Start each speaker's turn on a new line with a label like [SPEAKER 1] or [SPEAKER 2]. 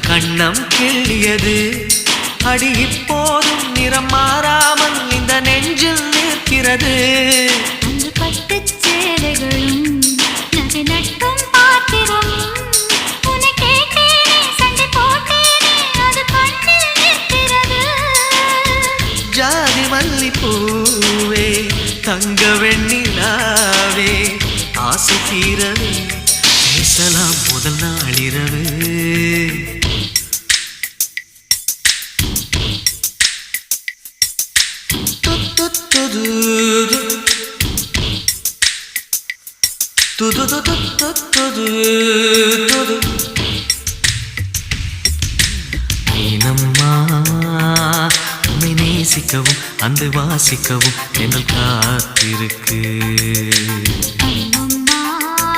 [SPEAKER 1] கண்ணம் கிள்ளியது அடி இப்போதும் நிறம் மாறாமல் இந்த நெஞ்சில் நிற்கிறது
[SPEAKER 2] அன்று பட்டுச் சேலைகளும் நகை நட்டும் பாத்திரம் உன்னை கேட்டேனே சண்டை போட்டேனே அது கண்ணில் நிற்கிறது
[SPEAKER 1] ஜாதி மல்லிப்பூவே தங்க வெண்ணிலாவே ஆசை தீரவே பேசலாம் முதல் நாளிரவு மீனம்மா உன்னை நேசிக்கவும் அந்த வாசிக்கவும் எங்கள் காத்திருக்கு